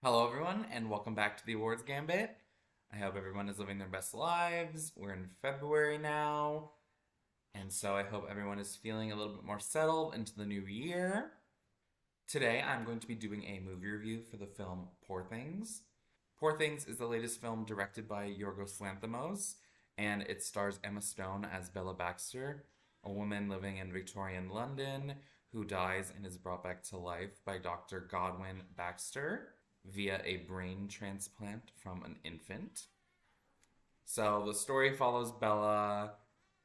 Hello, everyone, and welcome back to the Awards Gambit. I hope everyone is living their best lives. We're in February now, and so I hope everyone is feeling a little bit more settled into the new year. Today, I'm going to be doing a movie review for the film Poor Things. Poor Things is the latest film directed by Yorgos Lanthimos, and it stars Emma Stone as Bella Baxter, a woman living in Victorian London who dies and is brought back to life by Dr. Godwin Baxter via a brain transplant from an infant. So the story follows Bella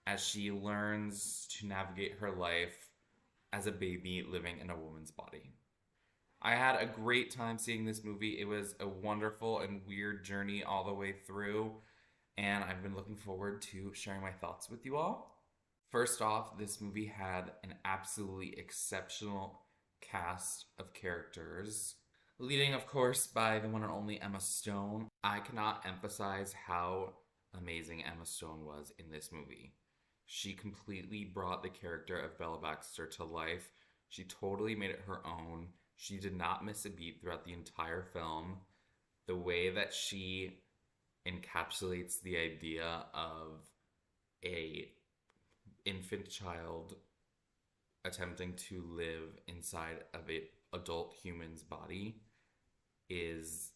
as she learns to navigate her life as a baby living in a woman's body. I had a great time seeing this movie. It was a wonderful and weird journey all the way through, and I've been looking forward to sharing my thoughts with you all. First off, this movie had an absolutely exceptional cast of characters, leading, of course, by the one and only Emma Stone. I cannot emphasize how amazing Emma Stone was in this movie. She completely brought the character of Bella Baxter to life. She totally made it her own. She did not miss a beat throughout the entire film. The way that she encapsulates the idea of a infant child attempting to live inside of a adult human's body is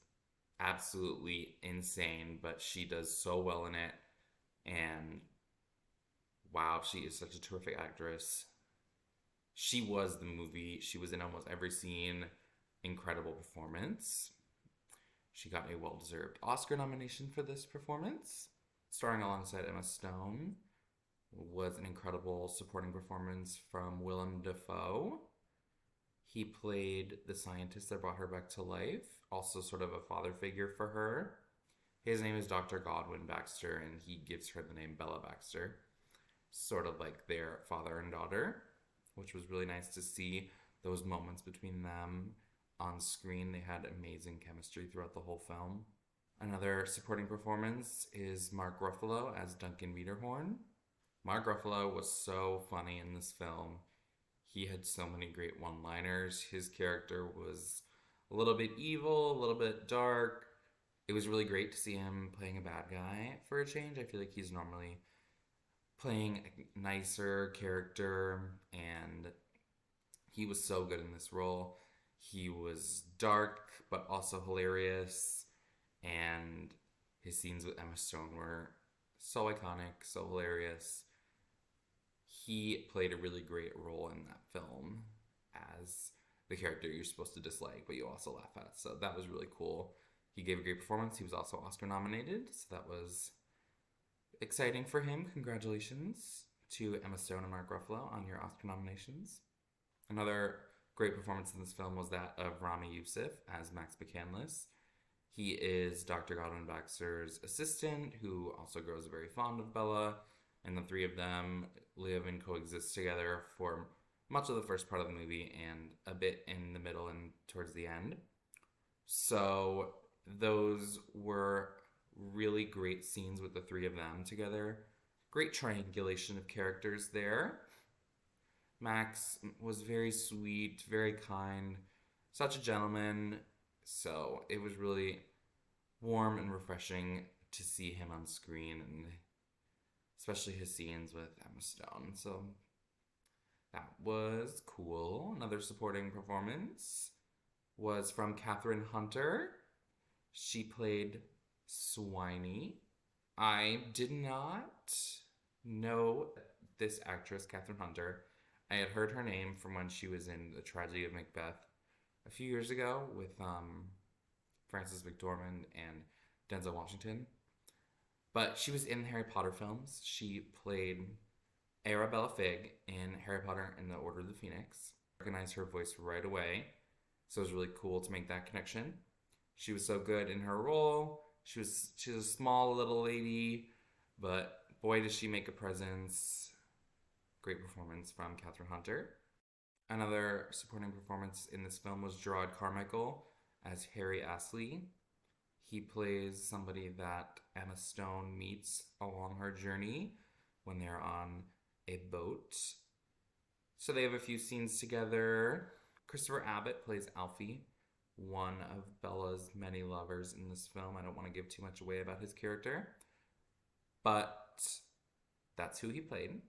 absolutely insane, but she does so well in it. And wow, she is such a terrific actress. She was the movie. She was in almost every scene. Incredible performance. She got a well-deserved Oscar nomination for this performance. Starring alongside Emma Stone was an incredible supporting performance from Willem Dafoe. He played the scientist that brought her back to life, also sort of a father figure for her. His name is Dr. Godwin Baxter, and he gives her the name Bella Baxter, sort of like their father and daughter, which was really nice to see those moments between them on screen. They had amazing chemistry throughout the whole film. Another supporting performance is Mark Ruffalo as Duncan Meaderhorn. Mark Ruffalo was so funny in this film. He had so many great one-liners. His character was a little bit evil, a little bit dark. It was really great to see him playing a bad guy for a change. I feel like he's normally playing a nicer character, and he was so good in this role. He was dark, but also hilarious, and his scenes with Emma Stone were so iconic, so hilarious. He played a really great role in that film as the character you're supposed to dislike, but you also laugh at. So that was really cool. He gave a great performance. He was also Oscar nominated, so that was exciting for him. Congratulations to Emma Stone and Mark Ruffalo on your Oscar nominations. Another great performance in this film was that of Ramy Youssef as Max McCandless. He is Dr. Godwin Baxter's assistant, who also grows very fond of Bella, and the three of them live and coexist together for much of the first part of the movie and a bit in the middle and towards the end. So those were really great scenes with the three of them together. Great triangulation of characters there. Max was very sweet, very kind, such a gentleman. So it was really warm and refreshing to see him on screen, and especially his scenes with Emma Stone. So that was cool. Another supporting performance was from Kathryn Hunter. She played Swiney. I did not know this actress, Kathryn Hunter. I had heard her name from when she was in The Tragedy of Macbeth a few years ago with Frances McDormand and Denzel Washington. But she was in the Harry Potter films. She played Arabella Figg in Harry Potter and the Order of the Phoenix. I recognized her voice right away, so it was really cool to make that connection. She was so good in her role. She's a small little lady, but boy, does she make a presence. Great performance from Kathryn Hunter. Another supporting performance in this film was Jerrod Carmichael as Harry Astley. He plays somebody that Emma Stone meets along her journey when they're on a boat. So they have a few scenes together. Christopher Abbott plays Alfie, one of Bella's many lovers in this film. I don't want to give too much away about his character, but that's who he played.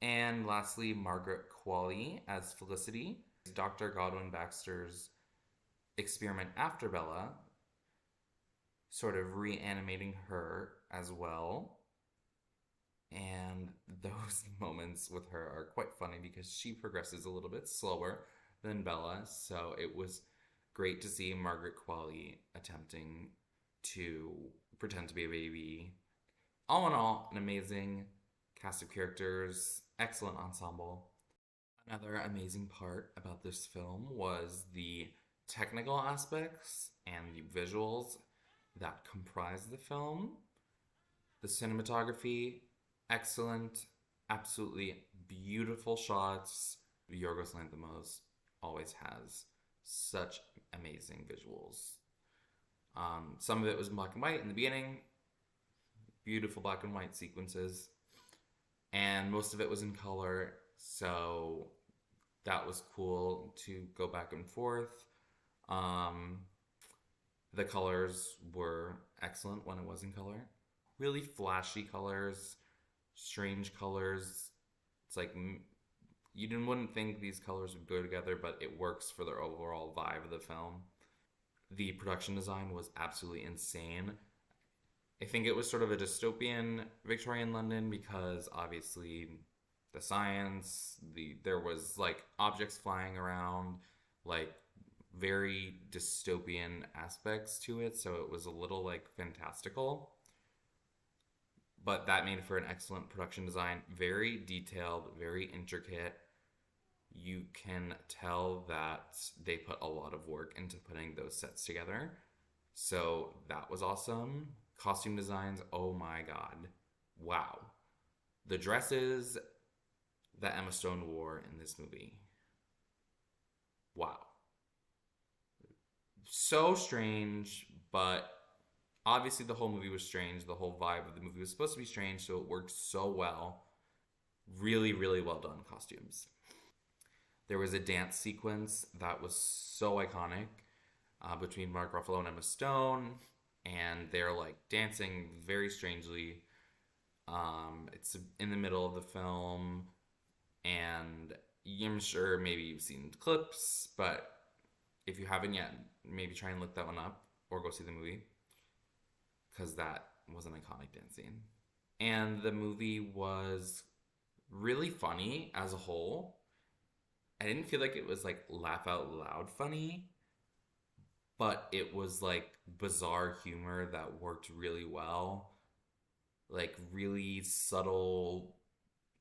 And lastly, Margaret Qualley as Felicity. Dr. Godwin Baxter's experiment after Bella, sort of reanimating her as well. And those moments with her are quite funny because she progresses a little bit slower than Bella. So it was great to see Margaret Qualley attempting to pretend to be a baby. All in all, an amazing cast of characters, excellent ensemble. Another amazing part about this film was the technical aspects and the visuals that comprise the film. The cinematography, excellent, absolutely beautiful shots. Yorgos Lanthimos always has such amazing visuals. Some of it was in black and white in the beginning, beautiful black and white sequences, and most of it was in color, so that was cool to go back and forth. The colors were excellent when it was in color. Really flashy colors, strange colors. It's like you wouldn't think these colors would go together, but it works for the overall vibe of the film. The production design was absolutely insane. I think it was sort of a dystopian Victorian London because obviously the science, there was like objects flying around, like very dystopian aspects to it, so it was a little like fantastical. But that made for an excellent production design, very detailed, very intricate. You can tell that they put a lot of work into putting those sets together. So that was awesome. Costume designs, oh my god. Wow. The dresses that Emma Stone wore in this movie. Wow. So strange, but obviously the whole movie was strange. The whole vibe of the movie was supposed to be strange, so it worked so well. Really, really well done costumes. There was a dance sequence that was so iconic between Mark Ruffalo and Emma Stone, and they're like dancing very strangely. It's in the middle of the film, and I'm sure maybe you've seen clips, but if you haven't yet, maybe try and look that one up or go see the movie because that was an iconic dance scene. And the movie was really funny as a whole. I didn't feel like it was like laugh out loud funny, but it was like bizarre humor that worked really well. Like really subtle,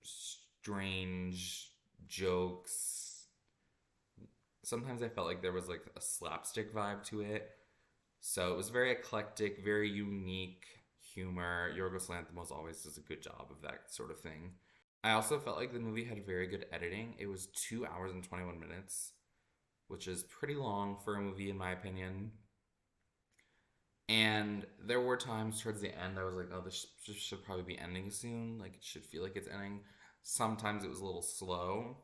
strange jokes. Sometimes I felt like there was like a slapstick vibe to it. So it was very eclectic, very unique humor. Yorgos Lanthimos always does a good job of that sort of thing. I also felt like the movie had very good editing. It was 2 hours and 21 minutes, which is pretty long for a movie, in my opinion. And there were times towards the end I was like, oh, this should probably be ending soon. Like, it should feel like it's ending. Sometimes it was a little slow.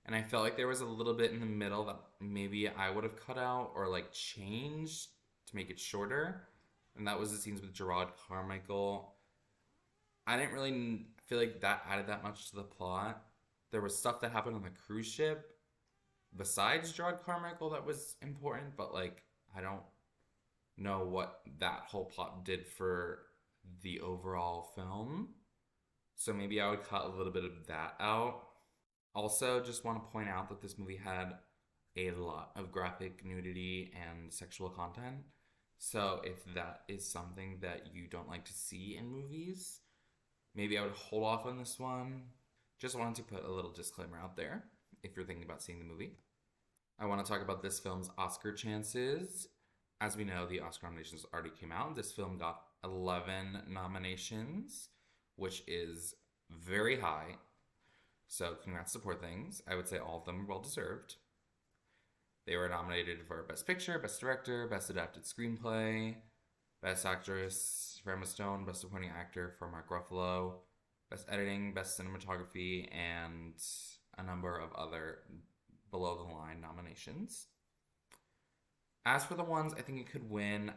And I felt like there was a little bit in the middle that maybe I would have cut out or like changed to make it shorter. And that was the scenes with Jerrod, Carmichael. I didn't really feel like that added that much to the plot. There was stuff that happened on the cruise ship besides Jerrod Carmichael that was important, but like I don't know what that whole plot did for the overall film. So maybe I would cut a little bit of that out. Also, just want to point out that this movie had a lot of graphic nudity and sexual content. So if that is something that you don't like to see in movies, maybe I would hold off on this one. Just wanted to put a little disclaimer out there if you're thinking about seeing the movie. I want to talk about this film's Oscar chances. As we know, the Oscar nominations already came out. This film got 11 nominations, which is very high. So congrats to Poor Things. I would say all of them were well deserved. They were nominated for Best Picture, Best Director, Best Adapted Screenplay, Best Actress for Emma Stone, Best Supporting Actor for Mark Ruffalo, Best Editing, Best Cinematography, and a number of other below-the-line nominations. As for the ones I think it could win,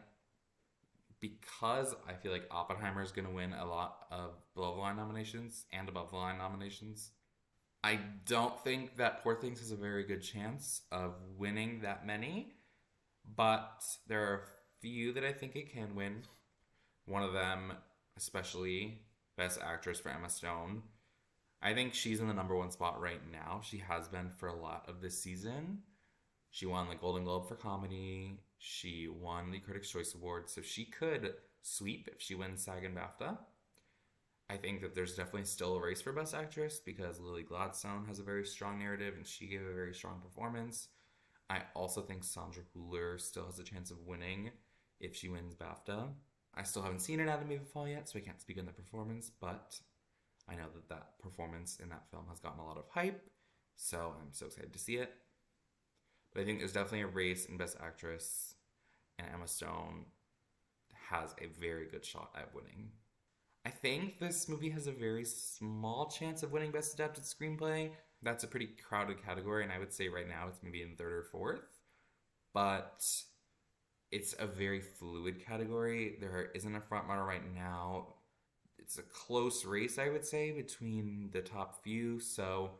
because I feel like Oppenheimer is going to win a lot of below the line nominations and above the line nominations. I don't think that Poor Things has a very good chance of winning that many, but there are a few that I think it can win. One of them, especially Best Actress for Emma Stone. I think she's in the number one spot right now. She has been for a lot of this season. She won the Golden Globe for comedy. She won the Critics' Choice Award, so she could sweep if she wins SAG and BAFTA. I think that there's definitely still a race for Best Actress because Lily Gladstone has a very strong narrative and she gave a very strong performance. I also think Sandra Hüller still has a chance of winning if she wins BAFTA. I still haven't seen Anatomy of a Fall yet, so I can't speak on the performance, but I know that that performance in that film has gotten a lot of hype, so I'm so excited to see it. But I think there's definitely a race in Best Actress, and Emma Stone has a very good shot at winning. I think this movie has a very small chance of winning Best Adapted Screenplay. That's a pretty crowded category, and I would say right now it's maybe in third or fourth. But it's a very fluid category. There isn't a front runner right now. It's a close race, I would say, between the top few. So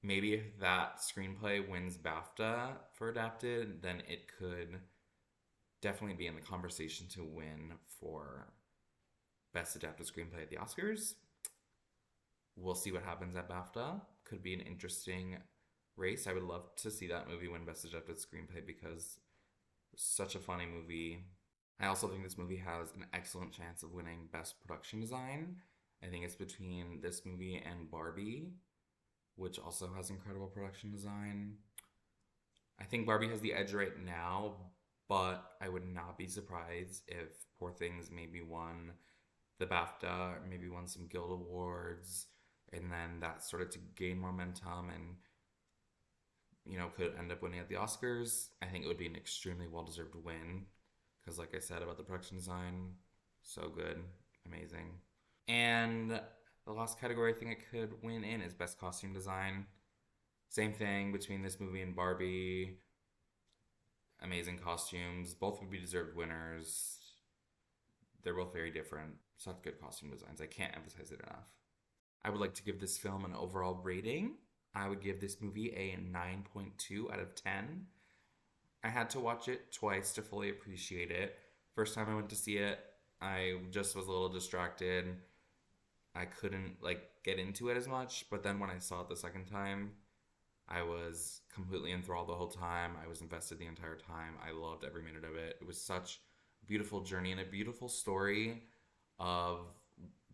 maybe if that screenplay wins BAFTA for adapted, then it could definitely be in the conversation to win for Best Adapted Screenplay at the Oscars. We'll see what happens at BAFTA. Could be an interesting race. I would love to see that movie win Best Adapted Screenplay because it's such a funny movie. I also think this movie has an excellent chance of winning Best Production Design. I think it's between this movie and Barbie, which also has incredible production design. I think Barbie has the edge right now, but I would not be surprised if Poor Things maybe won the BAFTA, maybe won some Guild Awards, and then that started to gain momentum and, could end up winning at the Oscars. I think it would be an extremely well-deserved win because, like I said about the production design, so good, amazing. And the last category I think it could win in is Best Costume Design. Same thing between this movie and Barbie. Amazing costumes. Both would be deserved winners. They're both very different. Such good costume designs. I can't emphasize it enough. I would like to give this film an overall rating. I would give this movie a 9.2 out of 10. I had to watch it twice to fully appreciate it. First time I went to see it, I just was a little distracted. I couldn't get into it as much, but then when I saw it the second time, I was completely enthralled the whole time. I was invested the entire time. I loved every minute of it. It was such a beautiful journey and a beautiful story of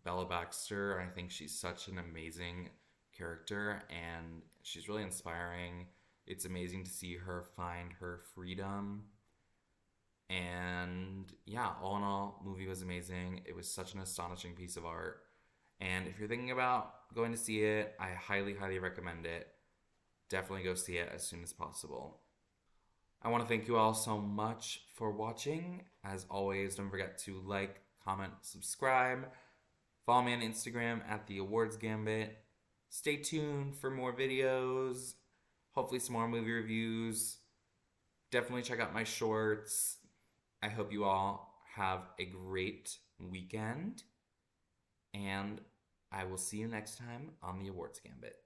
Bella Baxter. I think she's such an amazing character and she's really inspiring. It's amazing to see her find her freedom. And yeah, all in all, movie was amazing. It was such an astonishing piece of art. And if you're thinking about going to see it, I highly, highly recommend it. Definitely go see it as soon as possible. I want to thank you all so much for watching. As always, don't forget to like, comment, subscribe. Follow me on Instagram at The Awards Gambit. Stay tuned for more videos. Hopefully some more movie reviews. Definitely check out my shorts. I hope you all have a great weekend. And I will see you next time on The Awards Gambit.